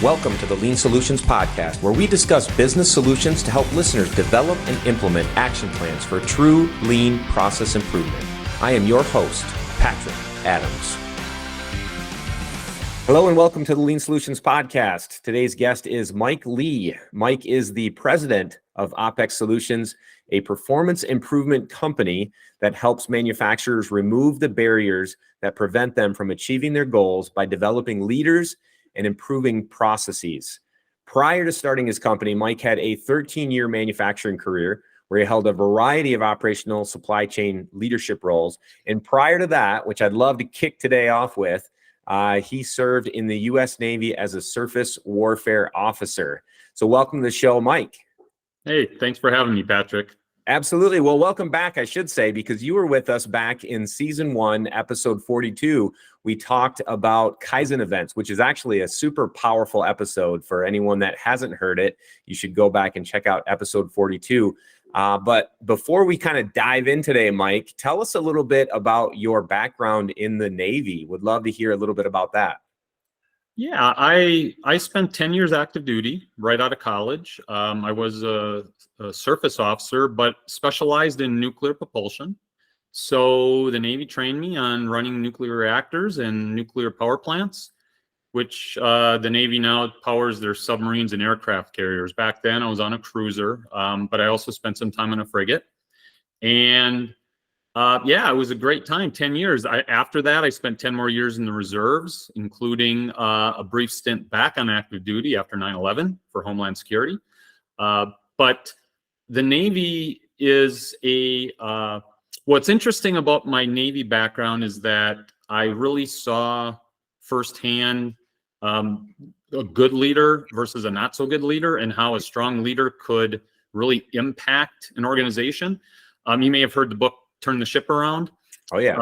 Welcome to the Lean Solutions Podcast, where we discuss business solutions to help listeners develop and implement action plans for true lean process improvement. I am your host, Patrick Adams. Hello and welcome to the Lean Solutions Podcast. Today's guest is Mike Leigh. Mike is the President of OpX Solutions, a performance improvement company that helps manufacturers remove the barriers that prevent them from achieving their goals by developing leaders and improving processes. Prior to starting his company, Mike had a 13-year manufacturing career where he held a variety of operational supply chain leadership roles. And prior to that, which I'd love to kick today off with, he served in the U.S. Navy as a surface warfare officer. So welcome to the show, Mike. Hey, thanks for having me, Patrick. Absolutely. Well, welcome back, I should say, because you were with us back in season 1, episode 42. We talked about Kaizen events, which is actually a super powerful episode. For anyone that hasn't heard it, you should go back and check out episode 42. But before we kind of dive in today, Mike, tell us a little bit about your background in the Navy. Would love to hear a little bit about that. Yeah, I spent 10 years active duty right out of college. I was a surface officer, but specialized in nuclear propulsion. So the Navy trained me on running nuclear reactors and nuclear power plants, which the Navy now powers their submarines and aircraft carriers. Back then I was on a cruiser, but I also spent some time on a frigate. And yeah, it was a great time, 10 years. After that, I spent 10 more years in the reserves, including a brief stint back on active duty after 9/11 for Homeland Security. But the Navy is what's interesting about my Navy background is that I really saw firsthand a good leader versus a not so good leader, and how a strong leader could really impact an organization. You may have heard the book, Turn the Ship Around. Oh, yeah.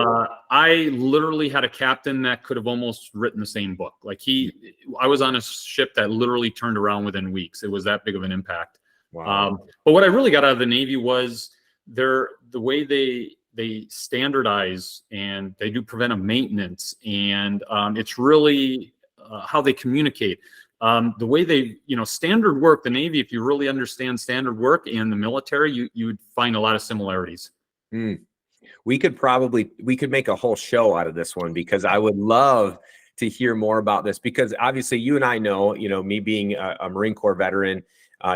I literally had a captain that could have almost written the same book. Like I was on a ship that literally turned around within weeks. It was that big of an impact. Wow. But what I really got out of the Navy was the way they standardize and they do preventive maintenance, and it's really how they communicate. The way they, standard work, the Navy, if you really understand standard work and the military, you would find a lot of similarities. We could make a whole show out of this one, because I would love to hear more about this, because obviously you and I know, me being a Marine Corps veteran,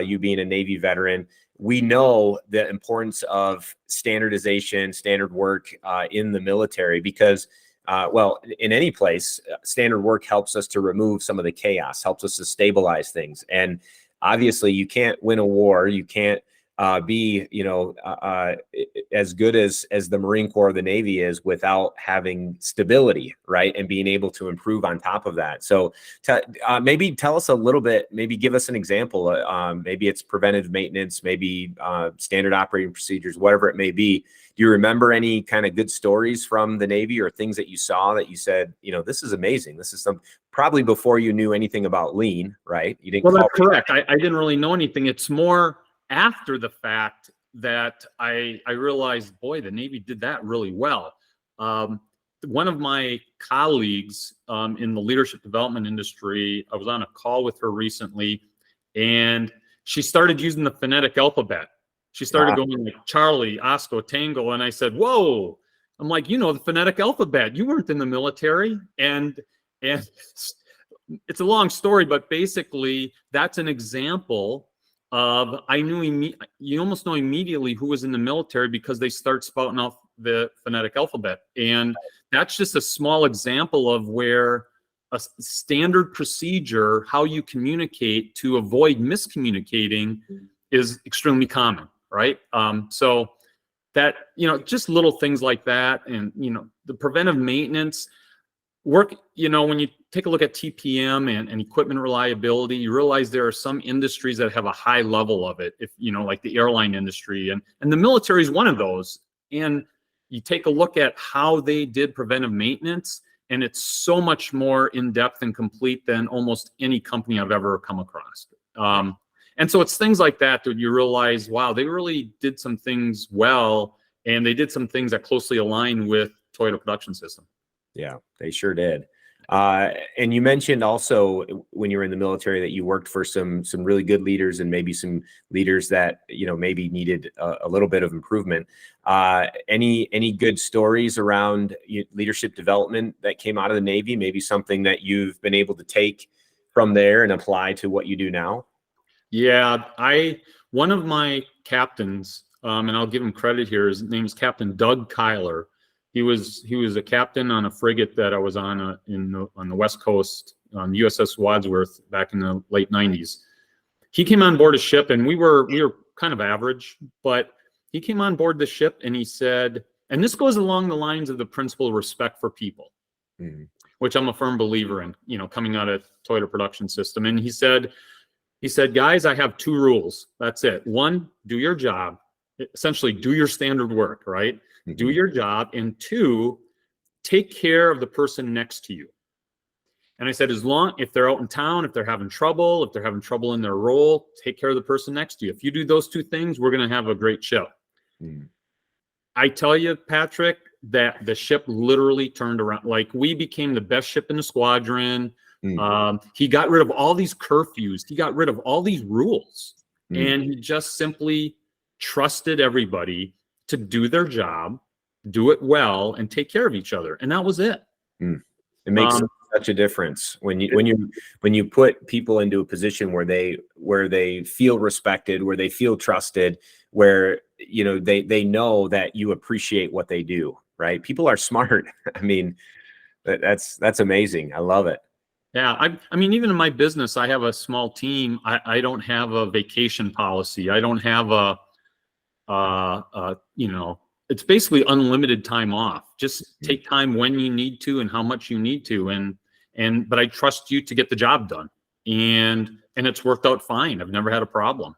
you being a Navy veteran, we know the importance of standardization, standard work in the military, because well, in any place, standard work helps us to remove some of the chaos, helps us to stabilize things. And obviously you can't win a war, you can't be, as good as the Marine Corps or the Navy is without having stability, right? And being able to improve on top of that. So maybe tell us a little bit, maybe give us an example. Maybe it's preventive maintenance, maybe standard operating procedures, whatever it may be. Do you remember any kind of good stories from the Navy or things that you saw that you said, this is amazing? This is probably before you knew anything about lean, right? You didn't. Well, that's correct. I didn't really know anything. It's more after the fact that I realized, boy, the Navy did that really well. One of my colleagues in the leadership development industry, I was on a call with her recently, and she started using the phonetic alphabet. She started going like Charlie, Oscar, Tango, and I said, whoa. I'm like, the phonetic alphabet. You weren't in the military. And it's a long story, but basically that's an example of, you almost know immediately who was in the military because they start spouting out the phonetic alphabet. And that's just a small example of where a standard procedure, how you communicate to avoid miscommunicating, is extremely common, right? So that, just little things like that. And, the preventive maintenance work, when you take a look at TPM and equipment reliability, you realize there are some industries that have a high level of it, if like the airline industry, and the military is one of those. And you take a look at how they did preventive maintenance, and it's so much more in-depth and complete than almost any company I've ever come across. And so it's things like that you realize, wow, they really did some things well, and they did some things that closely align with Toyota Production System. Yeah, they sure did. And you mentioned also when you were in the military that you worked for some really good leaders and maybe some leaders that, maybe needed a little bit of improvement. Any good stories around leadership development that came out of the Navy? Maybe something that you've been able to take from there and apply to what you do now? Yeah, one of my captains, and I'll give him credit here. His name is Captain Doug Kyler. He was a captain on a frigate that I was on on the West Coast, on the USS Wadsworth back in the late 90s. He came on board a ship, and we were kind of average, but he came on board the ship and he said, and this goes along the lines of the principle of respect for people, which I'm a firm believer in, coming out of Toyota Production System. And he said, guys, I have 2 rules. That's it. 1, do your job. Essentially, do your standard work, right? Do your job. And 2, take care of the person next to you. And I said, if they're out in town, if they're having trouble in their role, take care of the person next to you. If you do those 2 things, we're going to have a great show. I tell you, Patrick, that the ship literally turned around. Like, we became the best ship in the squadron. He got rid of all these curfews. He got rid of all these rules. And he just simply trusted everybody to do their job, do it well, and take care of each other. And that was it. It makes such a difference when you put people into a position where they feel respected, where they feel trusted, where they know that you appreciate what they do. Right? People are smart. I mean, that's amazing. I love it. Yeah, I mean, even in my business, I have a small team. I don't have a vacation policy. I don't have it's basically unlimited time off. Just take time when you need to and how much you need to. But I trust you to get the job done. And it's worked out fine. I've never had a problem.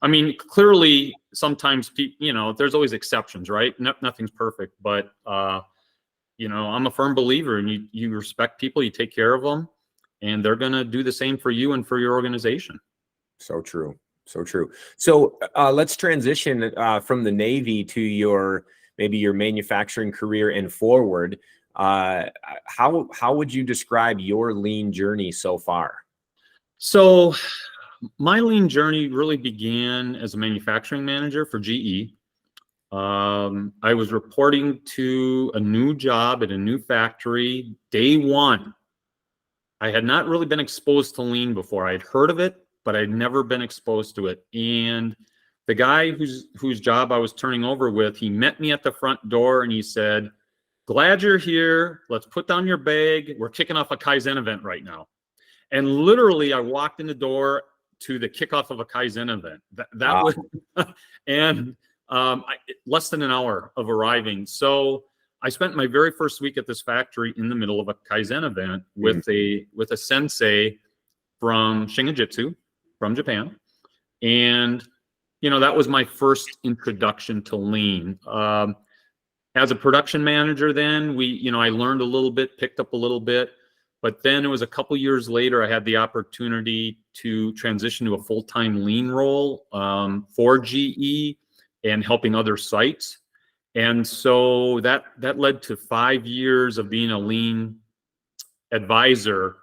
I mean, clearly sometimes there's always exceptions, right? Nothing's perfect, but I'm a firm believer in you respect people, you take care of them, and they're going to do the same for you and for your organization. So true. So true. So let's transition from the Navy to maybe your manufacturing career and forward. How would you describe your lean journey so far? So my lean journey really began as a manufacturing manager for GE. I was reporting to a new job at a new factory day 1. I had not really been exposed to lean before. I'd heard of it, but I'd never been exposed to it. And the guy whose job I was turning over with, he met me at the front door and he said, "Glad you're here. Let's put down your bag. We're kicking off a Kaizen event right now." And literally, I walked in the door to the kickoff of a Kaizen event. That was, and less than an hour of arriving. So I spent my very first week at this factory in the middle of a Kaizen event with a sensei from Shingijutsu, from Japan. And, that was my first introduction to lean. As a production manager then, I learned a little bit, picked up a little bit. But then it was a couple years later, I had the opportunity to transition to a full-time lean role for GE and helping other sites. And so that led to 5 years of being a lean advisor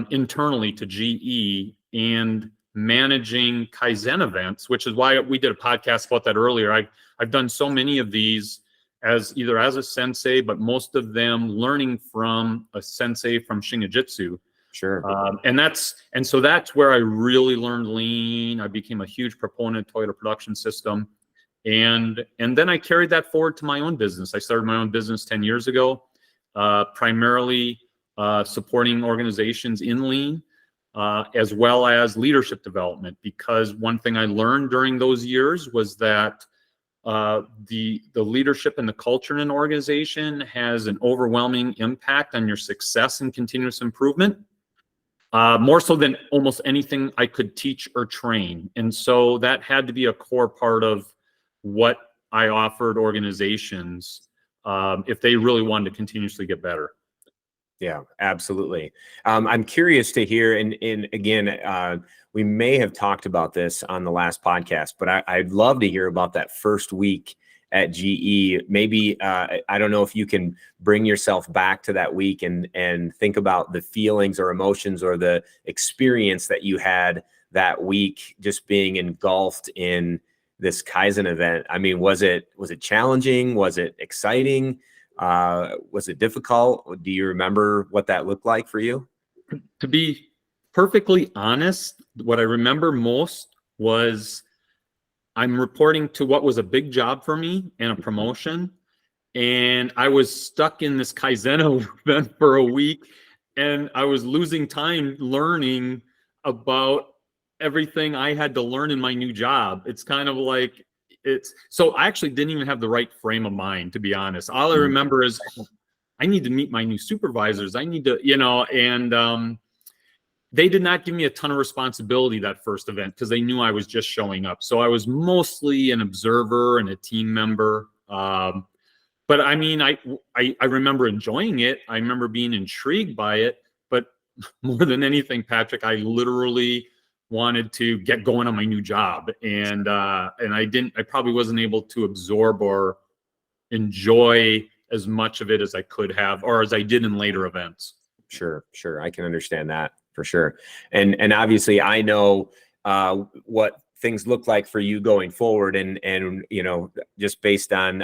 internally to GE and managing Kaizen events, which is why we did a podcast about that earlier. I've done so many of these either as a sensei, but most of them learning from a sensei from Shingijutsu. Sure. And so that's where I really learned lean. I became a huge proponent of Toyota Production System. And then I carried that forward to my own business. I started my own business 10 years ago, primarily supporting organizations in lean, as well as leadership development. Because one thing I learned during those years was that the leadership and the culture in an organization has an overwhelming impact on your success and continuous improvement, more so than almost anything I could teach or train. And so that had to be a core part of what I offered organizations if they really wanted to continuously get better. Yeah, absolutely. I'm curious to hear, and again, we may have talked about this on the last podcast, but I'd love to hear about that first week at GE. Maybe I don't know if you can bring yourself back to that week and think about the feelings or emotions or the experience that you had that week, just being engulfed in this Kaizen event. I mean, was it challenging? Was it exciting? Was it difficult? Do you remember what that looked like for you? To be perfectly honest, what I remember most was I'm reporting to what was a big job for me and a promotion. And I was stuck in this Kaizen event for a week, and I was losing time learning about everything I had to learn in my new job. It's kind of like, so I actually didn't even have the right frame of mind, to be honest. All I remember is I need to meet my new supervisors. I need to, and they did not give me a ton of responsibility that first event because they knew I was just showing up. So I was mostly an observer and a team member. But I mean, I remember enjoying it. I remember being intrigued by it. But more than anything, Patrick, I literally wanted to get going on my new job, and I probably wasn't able to absorb or enjoy as much of it as I could have, or as I did in later events. Sure. I can understand that for sure. And obviously I know what things look like for you going forward, and just based on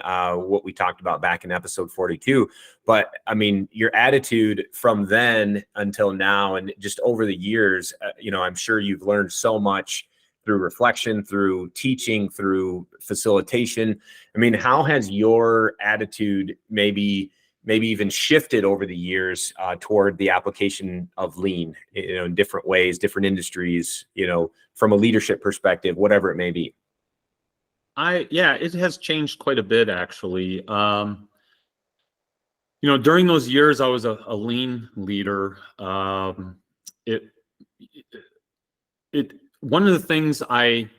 what we talked about back in episode 42. But I mean, your attitude from then until now, and just over the years, I'm sure you've learned so much through reflection, through teaching, through facilitation. I mean, how has your attitude maybe even shifted over the years toward the application of lean, in different ways, different industries, from a leadership perspective, whatever it may be? It has changed quite a bit, actually. During those years, I was a lean leader. One of the things I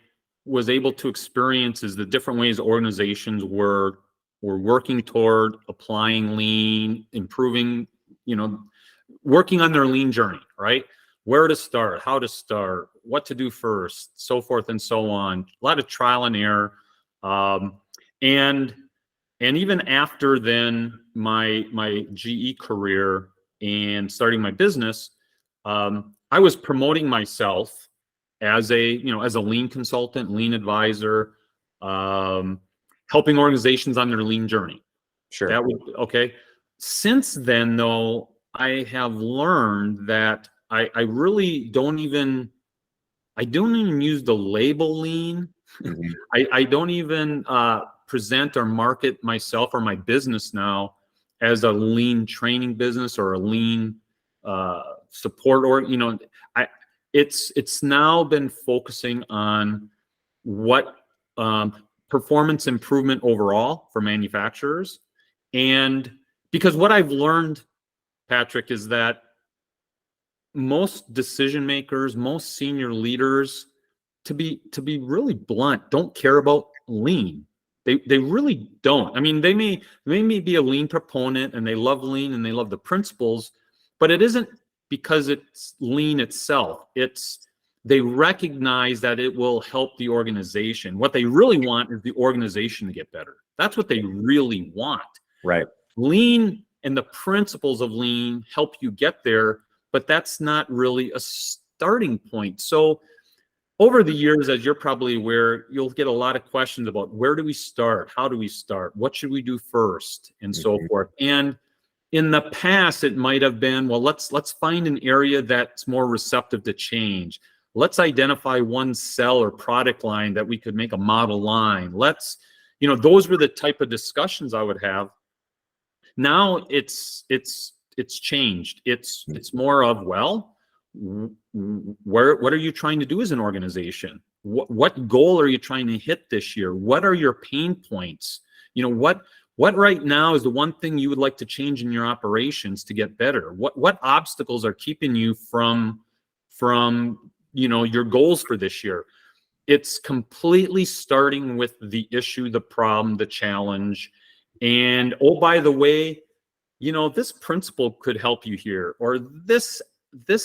was able to experience is the different ways organizations were working toward applying lean, improving, working on their lean journey, right? Where to start, how to start, what to do first, so forth and so on. A lot of trial and error. And even after then my GE career and starting my business, I was promoting myself as a lean consultant, lean advisor, helping organizations on their lean journey. Sure. Okay. Since then, though, I have learned that I really don't even use the label lean. Mm-hmm. I don't even present or market myself or my business now as a lean training business or a lean support, or it's now been focusing on what performance improvement overall for manufacturers. And because what I've learned, Patrick, is that most decision makers, most senior leaders, to be really blunt, don't care about lean. They really don't. I mean, they may be a lean proponent and they love lean and they love the principles, but it isn't because it's lean itself. They recognize that it will help the organization. What they really want is the organization to get better. That's what they really want. Right. Lean and the principles of lean help you get there, but that's not really a starting point. So over the years, as you're probably aware, you'll get a lot of questions about where do we start? How do we start? What should we do first? And so forth. And in the past, it might have been, well, let's find an area that's more receptive to change. Let's identify one cell or product line that we could make a model line. Those were the type of discussions I would have. Now it's changed. It's more of, well, what are you trying to do as an organization? What goal are you trying to hit this year? What are your pain points? What right now is the one thing you would like to change in your operations to get better? What obstacles are keeping you from your goals for this year? It's completely starting with the issue, the problem, the challenge. And oh, by the way, this principle could help you here, or this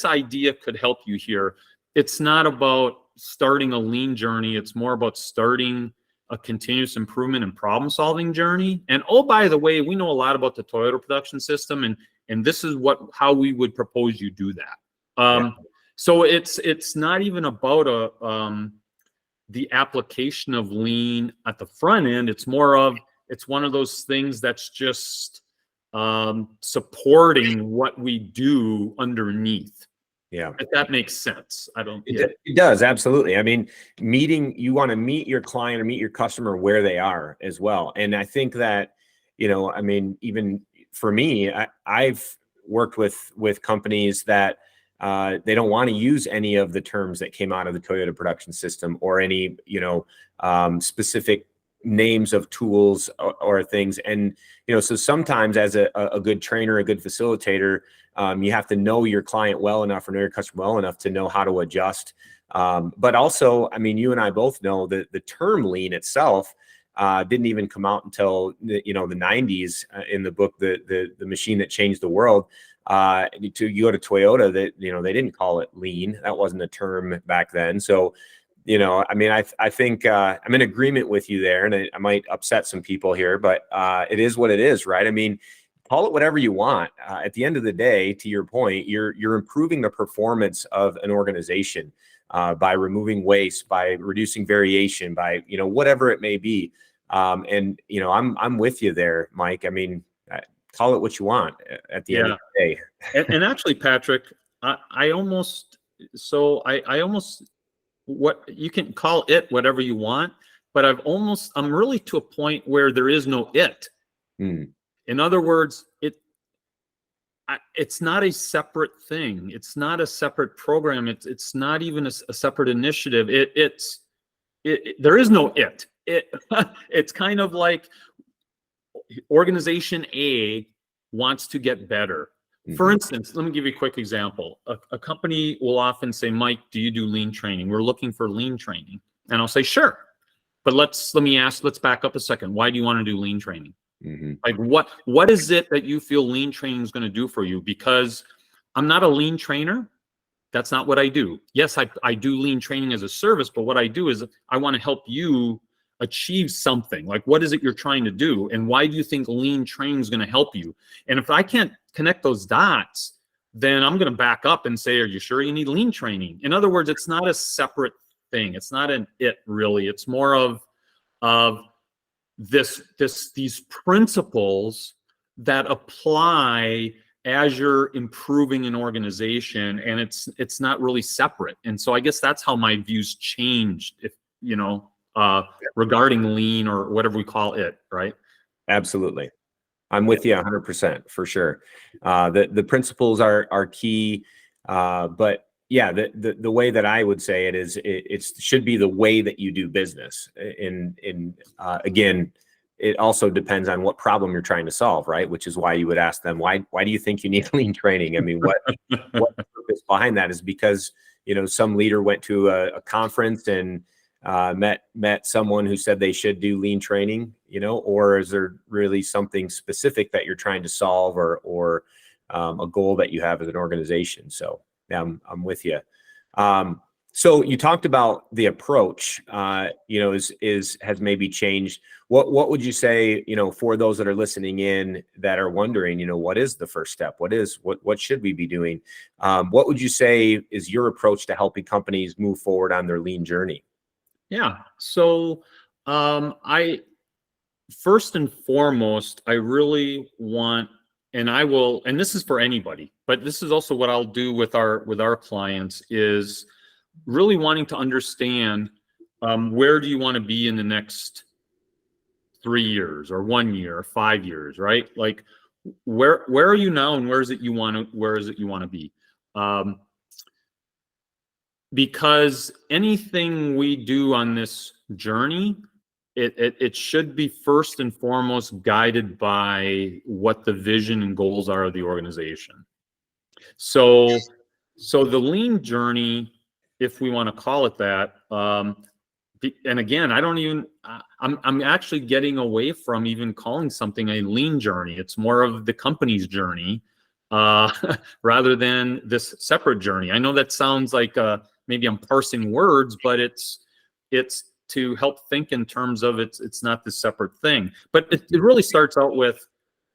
idea could help you here. It's not about starting a lean journey. It's more about starting a continuous improvement and problem solving journey. And oh, by the way, we know a lot about the Toyota production system, and this is how we would propose you do that. So it's not even about the application of lean at the front end. It's one of those things that's just supporting what we do underneath. Yeah. If that makes sense. It does, absolutely. I mean, you want to meet your client or meet your customer where they are as well. And I think that, I mean, even for me, I've worked with companies that they don't want to use any of the terms that came out of the Toyota production system or any, specific names of tools or things. And, so sometimes as a good trainer, a good facilitator, you have to know your client well enough or know your customer well enough to know how to adjust. But also, I mean, you and I both know that the term lean itself didn't even come out until the 90s in the book, the Machine That Changed the World. You go to Toyota, that they didn't call it lean. That wasn't a term back then. So, I mean, I think I'm in agreement with you there, and I might upset some people here, but it is what it is, right? I mean, call it whatever you want. At the end of the day, to your point, you're improving the performance of an organization by removing waste, by reducing variation, by whatever it may be. And I'm with you there, Mike. I mean, call it what you want at the end of the day. and actually, Patrick, I almost what you can call it whatever you want, but I'm really to a point where there is no it. In other words, it's not a separate thing. It's not a separate program. It's not even a separate initiative. There is no it. It's kind of like organization A wants to get better. For instance, let me give you a quick example. A company will often say, Mike, do you do lean training? We're looking for lean training. And I'll say, sure. But let's back up a second. Why do you want to do lean training? Like what is it that you feel lean training is going to do for you? Because I'm not a lean trainer. That's not what I do. Yes, I do lean training as a service, but what I do is I want to help you achieve something. Like, what is it you're trying to do? And why do you think lean training is going to help you? And if I can't connect those dots, then I'm going to back up and say, are you sure you need lean training? In other words, it's not a separate thing. It's not an it really. It's more of these principles that apply as you're improving an organization, and it's not really separate. And so I guess that's how my views changed, if regarding lean or whatever we call it, right? Absolutely. I'm with you 100% for sure. The principles are key, but yeah, the way that I would say it is it should be the way that you do business. Again, it also depends on what problem you're trying to solve, right? Which is why you would ask them, why do you think you need lean training? I mean, what purpose behind that is because some leader went to a conference and met someone who said they should do lean training, or is there really something specific that you're trying to solve or a goal that you have as an organization? So yeah, I'm with you. So you talked about the approach, has maybe changed. What would you say, for those that are listening in that are wondering, what is the first step? What should we be doing? What would you say is your approach to helping companies move forward on their lean journey? Yeah. So I first and foremost, I really want, and this is for anybody, but this is also what I'll do with our clients, is really wanting to understand where do you want to be in the next 3 years or 1 year or 5 years, right? Like where are you now and where is it you want to be? Because anything we do on this journey, it should be first and foremost guided by what the vision and goals are of the organization. So the lean journey, if we want to call it that, and again, I'm actually getting away from even calling something a lean journey. It's more of the company's journey rather than this separate journey. I know that sounds like maybe I'm parsing words, but it's to help think in terms of it's not this separate thing. But it really starts out with,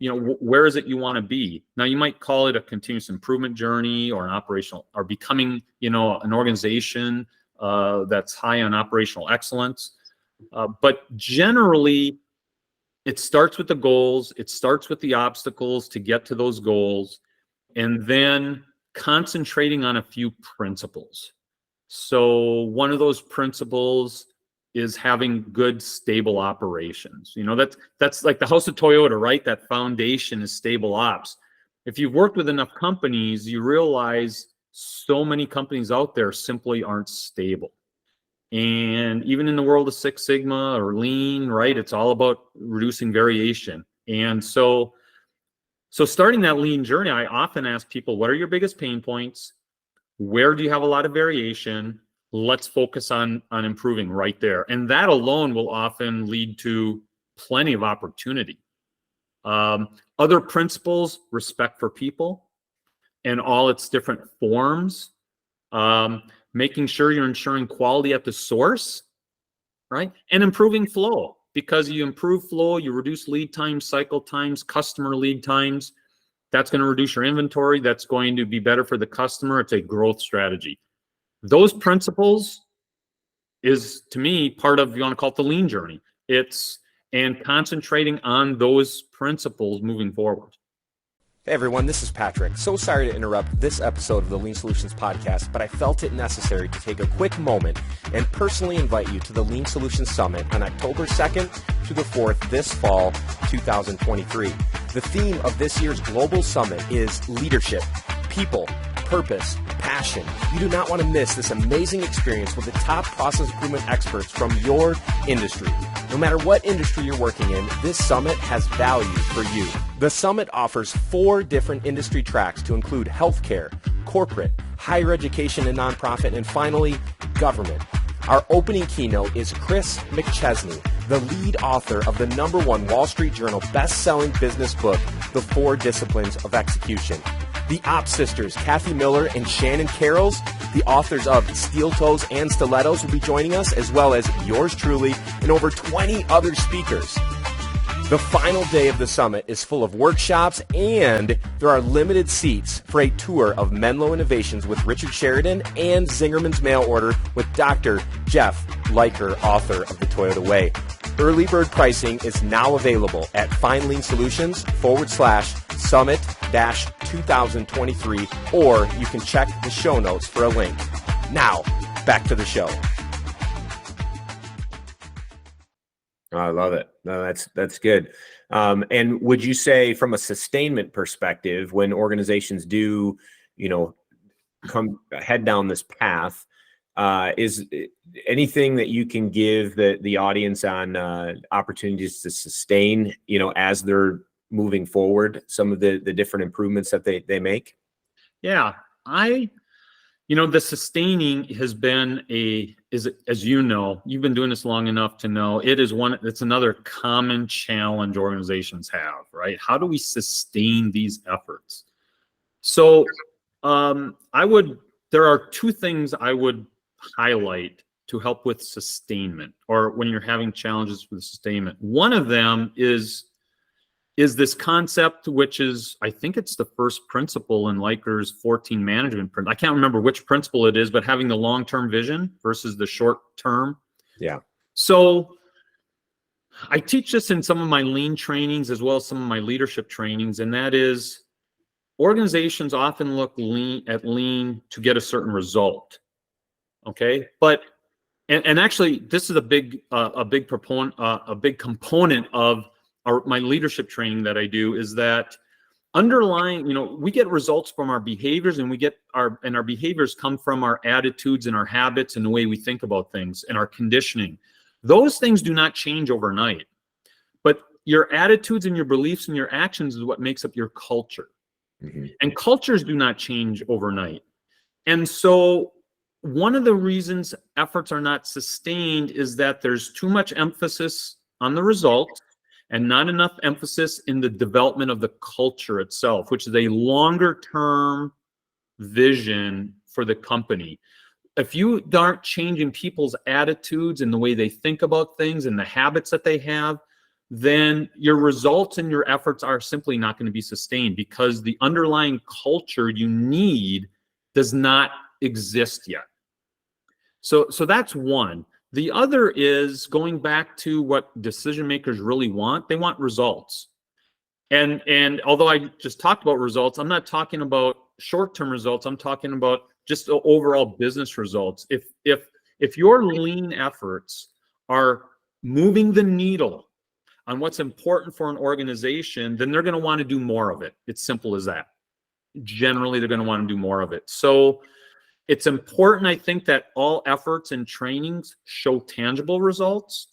where is it you want to be? Now, you might call it a continuous improvement journey or an operational, or becoming, an organization that's high on operational excellence. But generally, it starts with the goals. It starts with the obstacles to get to those goals, and then concentrating on a few principles. So one of those principles is having good, stable operations. That's like the house of Toyota, right? That foundation is stable ops. If you've worked with enough companies, you realize so many companies out there simply aren't stable. And even in the world of Six Sigma or Lean, right, it's all about reducing variation. And so starting that Lean journey, I often ask people, what are your biggest pain points? Where do you have a lot of variation? Let's focus on improving right there. And that alone will often lead to plenty of opportunity. Other principles, respect for people and all its different forms. Making sure you're ensuring quality at the source, right? And improving flow, because you improve flow, you reduce lead times, cycle times, customer lead times. That's going to reduce your inventory. That's going to be better for the customer. It's a growth strategy. Those principles is, to me, part of, you want to call it the Lean journey. And concentrating on those principles moving forward. Hey everyone, this is Patrick. So sorry to interrupt this episode of the Lean Solutions podcast, but I felt it necessary to take a quick moment and personally invite you to the Lean Solutions Summit on October 2nd through the 4th this fall, 2023. The theme of this year's global summit is leadership, people, purpose, passion. You do not want to miss this amazing experience with the top process improvement experts from your industry. No matter what industry you're working in, this summit has value for you. The summit offers 4 different industry tracks to include healthcare, corporate, higher education and nonprofit, and finally, government. Our opening keynote is Chris McChesney, the lead author of the #1 Wall Street Journal best-selling business book, The 4 Disciplines of Execution. The Ops sisters, Kathy Miller and Shannon Carrolls, the authors of Steel Toes and Stilettos, will be joining us, as well as yours truly and over 20 other speakers. The final day of the summit is full of workshops, and there are limited seats for a tour of Menlo Innovations with Richard Sheridan and Zingerman's Mail Order with Dr. Jeff Leiker, author of The Toyota Way. Early bird pricing is now available at FindLeanSolutions/Summit-2023, or you can check the show notes for a link. Now, back to the show. I love it. No, that's good. And would you say, from a sustainment perspective, when organizations do, come head down this path, is anything that you can give the audience on opportunities to sustain, as they're moving forward, some of the different improvements that they make? Yeah, the sustaining has been as you've been doing this long enough to know, it's another common challenge organizations have, right? How do we sustain these efforts? So there are 2 things I would highlight to help with sustainment, or when you're having challenges with sustainment. One of them is this concept, which is, I think it's the first principle in Leiker's 14 management principle. I can't remember which principle it is, but having the long-term vision versus the short-term. Yeah. So I teach this in some of my Lean trainings as well as some of my leadership trainings, and that is, organizations often look at Lean to get a certain result. Okay, but and actually, this is a big component of my leadership training that I do, is that underlying, we get results from our behaviors, and our behaviors come from our attitudes and our habits and the way we think about things and our conditioning. Those things do not change overnight, but your attitudes and your beliefs and your actions is what makes up your culture. Mm-hmm. And cultures do not change overnight. And so one of the reasons efforts are not sustained is that there's too much emphasis on the result and not enough emphasis in the development of the culture itself, which is a longer term vision for the company. if you aren't changing people's attitudes and the way they think about things and the habits that they have, then your results and your efforts are simply not going to be sustained, because the underlying culture you need does not exist yet. So that's one. The other is going back to what decision makers really want. They want results. And although I just talked about results, I'm not talking about short-term results. I'm talking about just the overall business results. If your lean efforts are moving the needle on what's important for an organization, then they're going to want to do more of it. It's simple as that. Generally, they're going to want to do more of it. So it's important, I think, that all efforts and trainings show tangible results,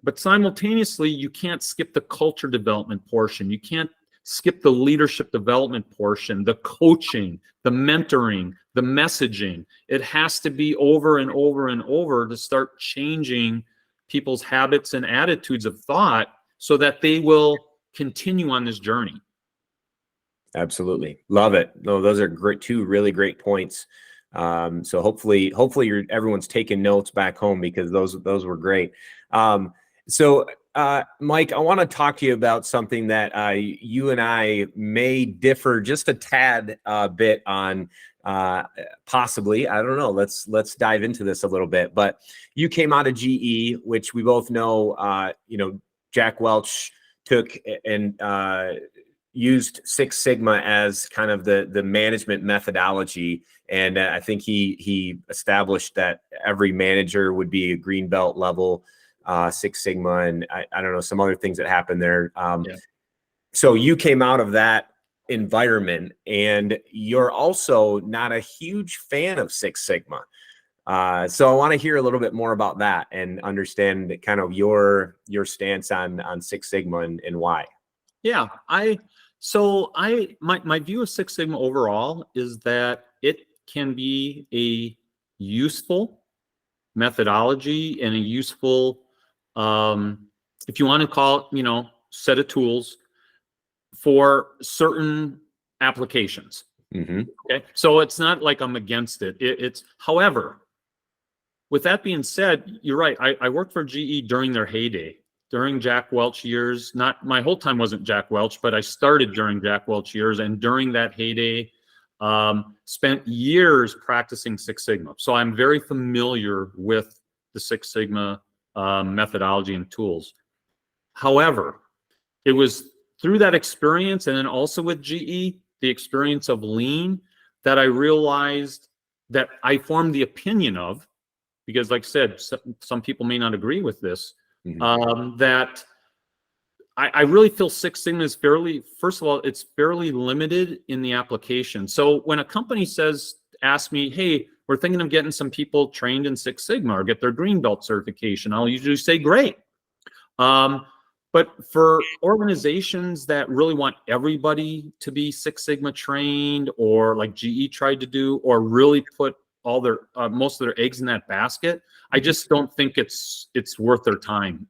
but simultaneously, you can't skip the culture development portion. You can't skip the leadership development portion, the coaching, the mentoring, the messaging. It has to be over and over and over to start changing people's habits and attitudes of thought so that they will continue on this journey. Absolutely. Love it. No, those are great, two really great points. So hopefully everyone's taking notes back home, because those were great. So Mike, I want to talk to you about something that you and I may differ just a tad bit on, possibly. I don't know. Let's dive into this a little bit. But you came out of GE, which we both know, Jack Welch took and used Six Sigma as kind of the management methodology. And I think he established that every manager would be a green belt level Six Sigma, and I don't know, some other things that happened there. So you came out of that environment, and you're also not a huge fan of Six Sigma. So I want to hear a little bit more about that and understand kind of your stance on Six Sigma and why. Yeah, my view of Six Sigma overall is that it can be a useful methodology and a useful, if you want to call it, set of tools for certain applications. Mm-hmm. Okay, so it's not like I'm against it. It's, however, with that being said, you're right. I worked for GE during their heyday, during Jack Welch years. Not my whole time wasn't Jack Welch, but I started during Jack Welch years, and during that heyday, spent years practicing Six Sigma. So I'm very familiar with the Six Sigma methodology and tools. However, it was through that experience, and then also with GE, the experience of lean, that I realized that I formed the opinion of, because like I said, some people may not agree with this, that I really feel Six Sigma is first of all, it's fairly limited in the application. So when a company asks me, hey, we're thinking of getting some people trained in Six Sigma or get their green belt certification, I'll usually say, great. But for organizations that really want everybody to be Six Sigma trained, or like GE tried to do, or really put all their most of their eggs in that basket, I just don't think it's worth their time.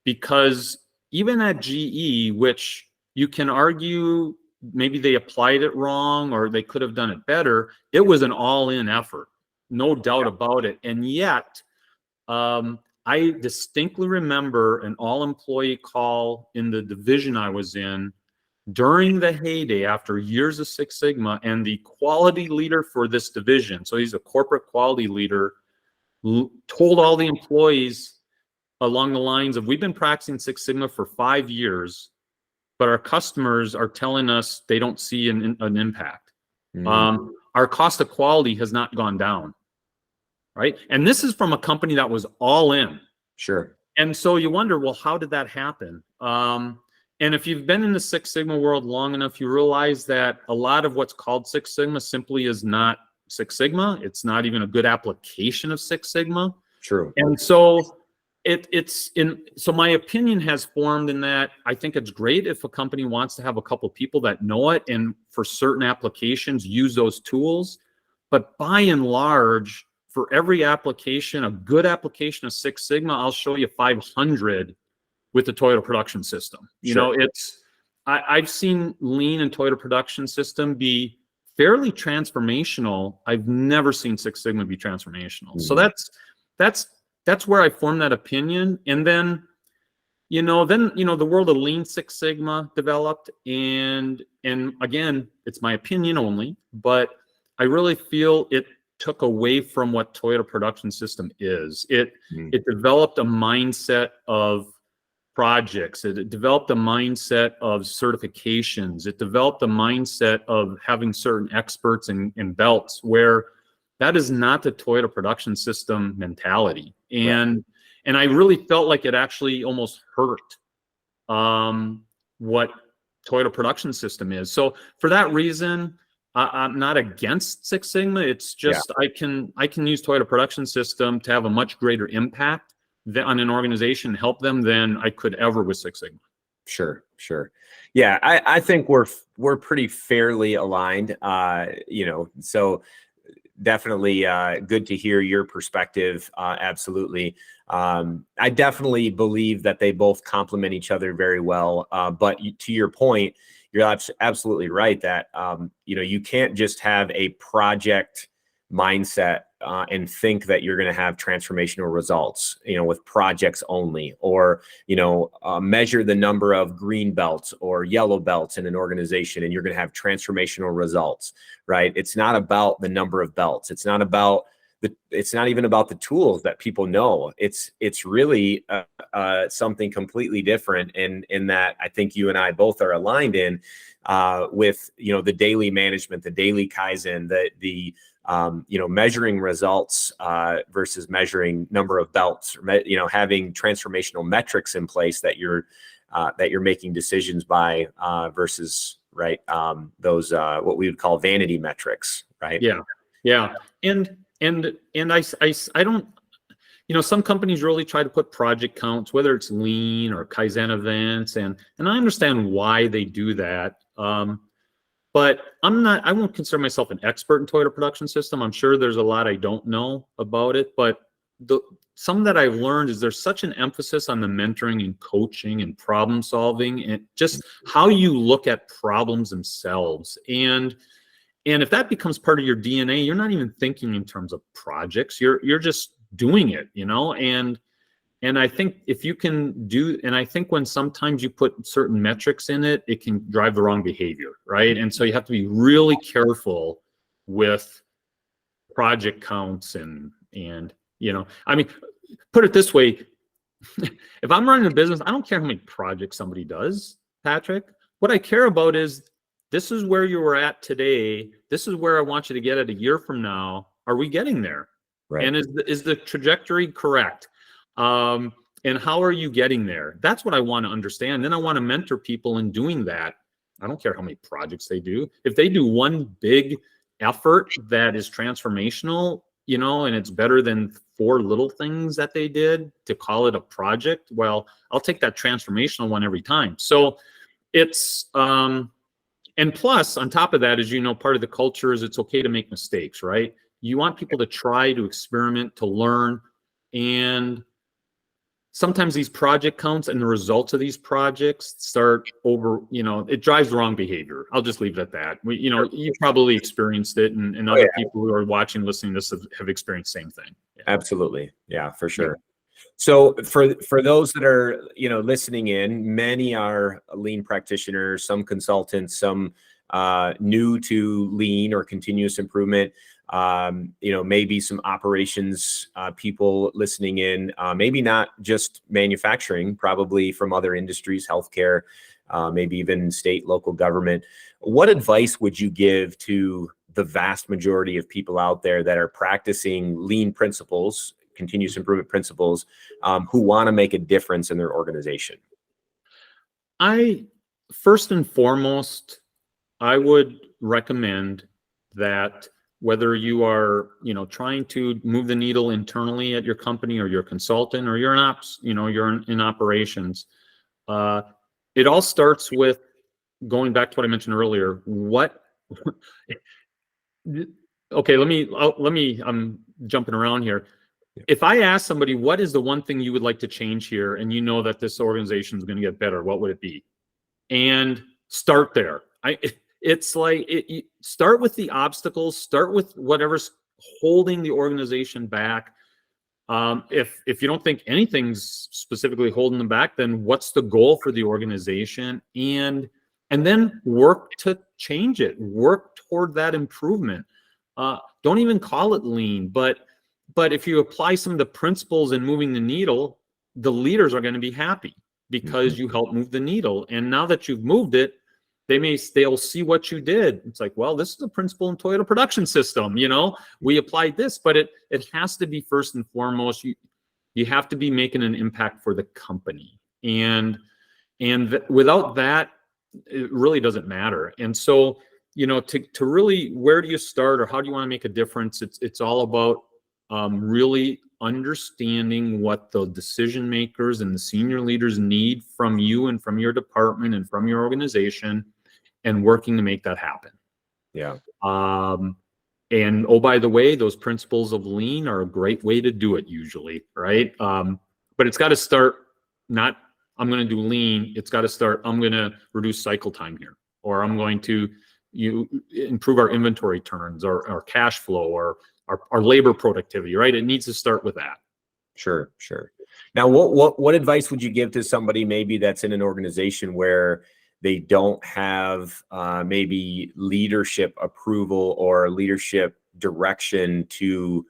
Because even at GE, which you can argue maybe they applied it wrong or they could have done it better, it was an all-in effort, no doubt about it. And yet, I distinctly remember an all-employee call in the division I was in during the heyday after years of Six Sigma, and the quality leader for this division, so he's a corporate quality leader, told all the employees along the lines of, we've been practicing Six Sigma for 5 years, but our customers are telling us they don't see an impact. Our cost of quality has not gone down. Right? And this is from a company that was all in. Sure. And so you wonder, well, how did that happen? And if you've been in the Six Sigma world long enough, you realize that a lot of what's called Six Sigma simply is not Six Sigma. It's not even a good application of Six Sigma. True. And so so my opinion has formed in that I think it's great if a company wants to have a couple people that know it, and for certain applications use those tools. But by and large, for every application, a good application of Six Sigma, I'll show you 500 with the Toyota Production System. You know, I've seen Lean and Toyota Production System be fairly transformational. I've never seen Six Sigma be transformational. So that's where I formed that opinion. And then, the world of Lean Six Sigma developed, and again, it's my opinion only, but I really feel it took away from what Toyota Production System is. It developed a mindset of projects. It developed a mindset of certifications. It developed a mindset of having certain experts and belts, where that is not the Toyota Production System mentality. And I really felt like it actually almost hurt what Toyota Production System is. So for that reason, I'm not against Six Sigma. It's just I can use Toyota Production System to have a much greater impact on an organization, help them, than I could ever with Six Sigma. Sure. Yeah, I think we're pretty fairly aligned. So definitely good to hear your perspective. Absolutely. I definitely believe that they both complement each other very well. But to your point, you're absolutely right that, you can't just have a project mindset and think that you're going to have transformational results, with projects only, or, measure the number of green belts or yellow belts in an organization and you're going to have transformational results, right? It's not about the number of belts. It's not even about the tools that people know. It's really something completely different in that I think you and I both are aligned in with, the daily management, the daily Kaizen, the measuring results versus measuring number of belts, or, having transformational metrics in place that you're making decisions by versus, right, those what we would call vanity metrics, right? Yeah. And I don't, some companies really try to put project counts, whether it's lean or Kaizen events, and I understand why they do that. But I won't consider myself an expert in Toyota Production System. I'm sure there's a lot I don't know about it, but some that I've learned is there's such an emphasis on the mentoring and coaching and problem solving and just how you look at problems themselves. And if that becomes part of your DNA, you're not even thinking in terms of projects. You're just doing it, And I think if you can and I think when sometimes you put certain metrics in it, it can drive the wrong behavior, right? And so you have to be really careful with project counts and put it this way, if I'm running a business, I don't care how many projects somebody does, Patrick. What I care about is, this is where you were at today. This is where I want you to get at a year from now. Are we getting there? Right. And is the trajectory correct? And how are you getting there? That's what I want to understand. Then I want to mentor people in doing that. I don't care how many projects they do. If they do one big effort that is transformational, and it's better than 4 little things that they did to call it a project, well, I'll take that transformational one every time. So it's, and plus, on top of that, as part of the culture is it's okay to make mistakes, right? You want people to try, to experiment, to learn. And sometimes these project counts and the results of these projects start over, it drives the wrong behavior. I'll just leave it at that. You probably experienced it, and other people who are watching, listening to this have experienced the same thing. Yeah. Absolutely. Yeah, for sure. So for those that are, listening in, many are lean practitioners, some consultants, some new to lean or continuous improvement, maybe some operations people listening in, maybe not just manufacturing, probably from other industries, healthcare, maybe even state, local government. What advice would you give to the vast majority of people out there that are practicing lean principles, continuous improvement principles, who want to make a difference in their organization? First and foremost, I would recommend that whether you are, trying to move the needle internally at your company, or you're a consultant, or you're an ops, you're in operations, it all starts with going back to what I mentioned earlier. I'm jumping around here. If I ask somebody, what is the one thing you would like to change here, and that this organization is going to get better, what would it be? And start there. it's like you start with the obstacles, start with whatever's holding the organization back. If you don't think anything's specifically holding them back, then what's the goal for the organization? And then work to change it, work toward that improvement. Don't even call it lean, but if you apply some of the principles in moving the needle, the leaders are going to be happy because you helped move the needle. And now that you've moved it, they'll see what you did. It's like, well, this is a principle in Toyota production system. We applied this, but it has to be first and foremost. You have to be making an impact for the company, and without that, it really doesn't matter. And so, to really, where do you start, or how do you want to make a difference? It's all about really understanding what the decision makers and the senior leaders need from you and from your department and from your organization, and working to make that happen. Yeah. And oh, by the way, those principles of lean are a great way to do it usually, right? But it's got to start not, I'm going to do lean. It's got to start, I'm going to reduce cycle time here, or I'm going to improve our inventory turns, or our cash flow, or our labor productivity, right? It needs to start with that. Sure. Now, what advice would you give to somebody maybe that's in an organization where they don't have maybe leadership approval or leadership direction to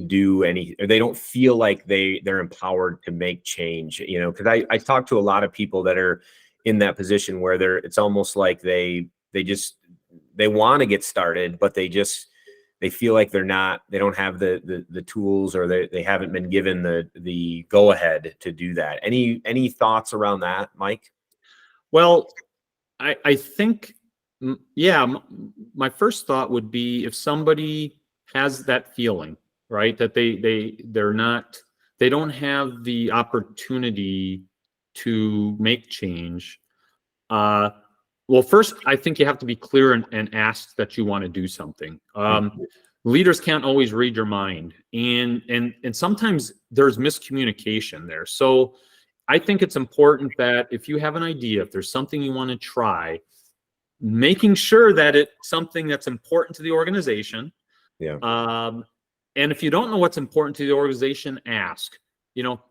do any, or they don't feel like they're empowered to make change? Because I talk to a lot of people that are in that position where it's almost like they want to get started, but they feel like they don't have the tools, or they haven't been given the go ahead to do that. Any thoughts around that, Mike? Well, I think, yeah, my first thought would be, if somebody has that feeling, right, that they don't have the opportunity to make change. Well, first, I think you have to be clear and ask that you want to do something. Leaders can't always read your mind, and sometimes there's miscommunication there. So I think it's important that if you have an idea, if there's something you want to try, making sure that it's something that's important to the organization. Yeah. And if you don't know what's important to the organization, ask,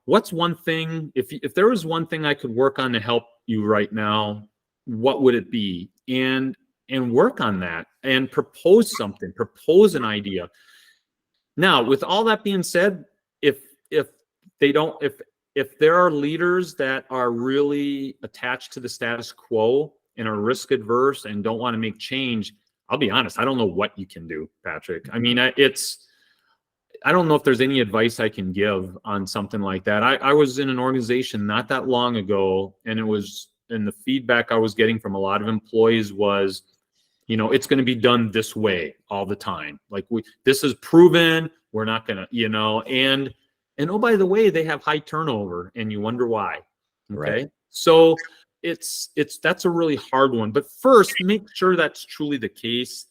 what's one thing, if there was one thing I could work on to help you right now, what would it be? And work on that and propose something, propose an idea. Now, with all that being said, if there are leaders that are really attached to the status quo and are risk adverse and don't want to make change, I'll be honest, I don't know what you can do, Patrick. I mean, I don't know if there's any advice I can give on something like that. I was in an organization not that long ago, and the feedback I was getting from a lot of employees was, it's going to be done this way all the time. Like, this is proven, we're not going to, and oh, by the way, they have high turnover, and you wonder why. Okay. Right. So that's a really hard one, but first make sure that's truly the case.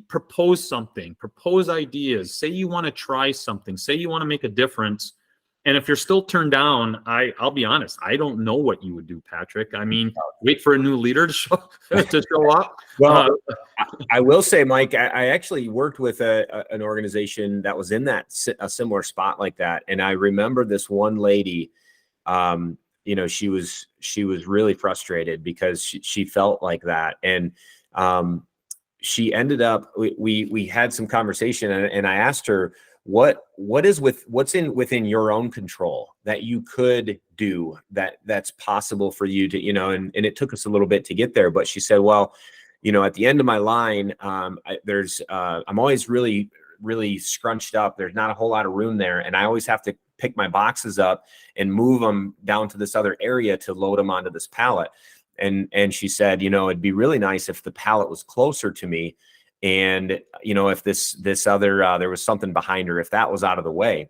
Propose something, propose ideas, say you want to try something, say you want to make a difference. And if you're still turned down, I'll be honest, I don't know what you would do, Patrick. I mean, wait for a new leader to show up. Well, I will say, Mike, I actually worked with an organization that was in a similar spot like that. And I remember this one lady, she was really frustrated because she felt like that. And she ended up, we had some conversation, and I asked her, what's within your own control that you could do that's possible for you to, and it took us a little bit to get there, but she said, well, at the end of my line, I'm always really, really scrunched up. There's not a whole lot of room there. And I always have to pick my boxes up and move them down to this other area to load them onto this pallet. And she said, it'd be really nice if the pallet was closer to me. And, if this other, there was something behind her, if that was out of the way.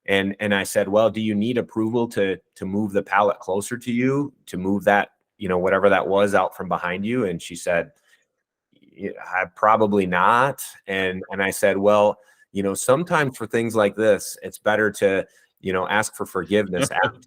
And I said, well, do you need approval to move the pallet closer to you, to move that, whatever that was out from behind you? And she said, probably not. And I said, well, sometimes for things like this, it's better to ask for forgiveness after.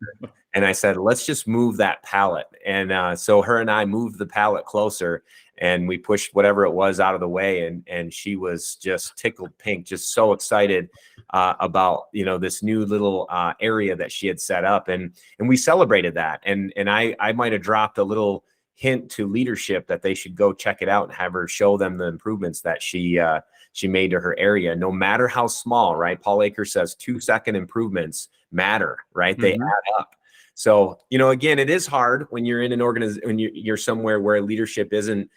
And I said, let's just move that pallet. And so her and I moved the pallet closer, and we pushed whatever it was out of the way. And she was just tickled pink, just so excited about, this new little area that she had set up. And we celebrated that. And I might have dropped a little hint to leadership that they should go check it out and have her show them the improvements that she made to her area, no matter how small, right? Paul Aker says 2-second improvements matter, right? They add up. So, again, it is hard when you're in an organization, when you're somewhere where leadership isn't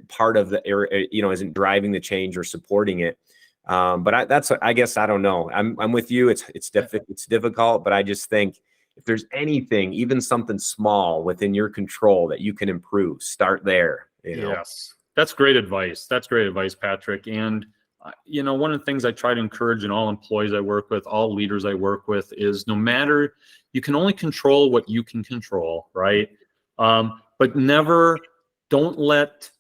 part of the, or, isn't driving the change or supporting it. But I guess, I don't know. I'm with you. It's difficult, but I just think if there's anything, even something small within your control that you can improve, start there. Yes, that's great advice. That's great advice, Patrick. And one of the things I try to encourage in all employees I work with, all leaders I work with, is no matter, you can only control what you can control, right? But don't let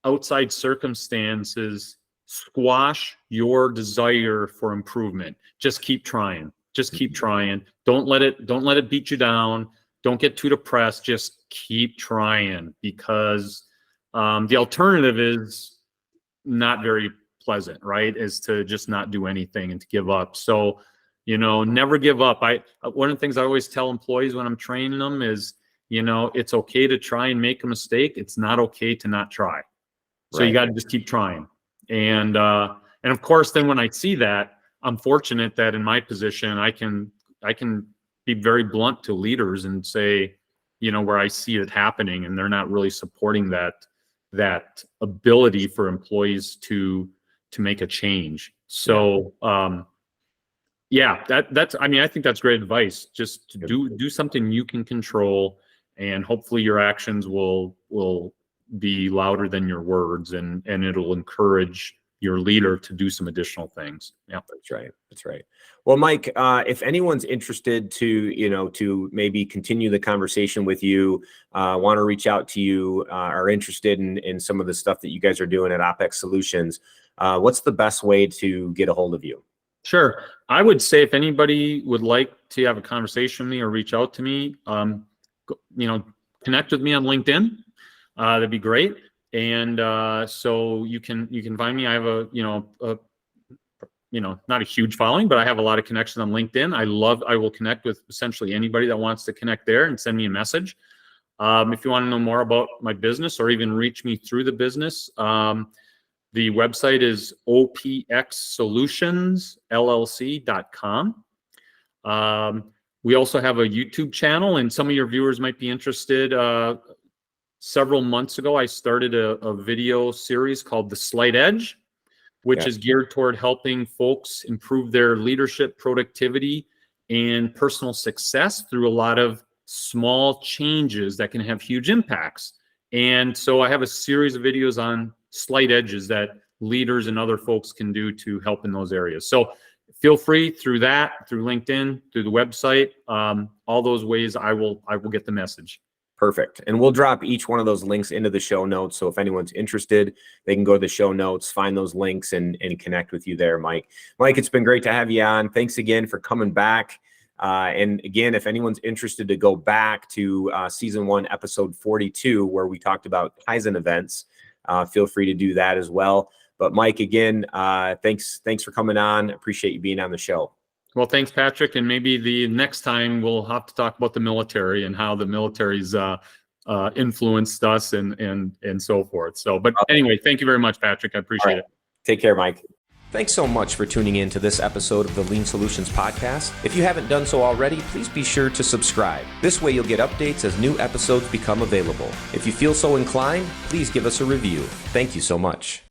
outside circumstances squash your desire for improvement. Just keep trying. Just keep trying. Don't let it beat you down. Don't get too depressed. Just keep trying, because the alternative is not very pleasant, right? Is to just not do anything and to give up. So, never give up. One of the things I always tell employees when I'm training them is, it's okay to try and make a mistake. It's not okay to not try. So you got to just keep trying. And of course, then when I see that, I'm fortunate that in my position, I can be very blunt to leaders and say, where I see it happening and they're not really supporting that ability for employees to make a change. So, I think that's great advice. Just to do something you can control, and hopefully your actions will be louder than your words, and it'll encourage your leader to do some additional things. Yeah, that's right. Well, Mike, if anyone's interested to maybe continue the conversation with you, want to reach out to you, are interested in some of the stuff that you guys are doing at OpX Solutions, what's the best way to get a hold of you? Sure. I would say if anybody would like to have a conversation with me or reach out to me, connect with me on LinkedIn. That'd be great. And so you can find me. I have not a huge following, but I have a lot of connections on LinkedIn. I will connect with essentially anybody that wants to connect there and send me a message. If you want to know more about my business or even reach me through the business, the website is opxsolutionsllc.com. We also have a YouTube channel, and some of your viewers might be interested. Several months ago, I started a video series called The Slight Edge, which is geared toward helping folks improve their leadership, productivity, and personal success through a lot of small changes that can have huge impacts. And so I have a series of videos on slight edges that leaders and other folks can do to help in those areas. So feel free through LinkedIn, through the website, all those ways I will get the message. Perfect. And we'll drop each one of those links into the show notes. So if anyone's interested, they can go to the show notes, find those links, and connect with you there, Mike. Mike, it's been great to have you on. Thanks again for coming back. And again, if anyone's interested to go back to season 1, episode 42, where we talked about Kaizen events, feel free to do that as well. But Mike, again, thanks for coming on. Appreciate you being on the show. Well, thanks, Patrick. And maybe the next time we'll have to talk about the military and how the military's influenced us and so forth. So, but anyway, thank you very much, Patrick. I appreciate it. Take care, Mike. Thanks so much for tuning in to this episode of the Lean Solutions podcast. If you haven't done so already, please be sure to subscribe. This way you'll get updates as new episodes become available. If you feel so inclined, please give us a review. Thank you so much.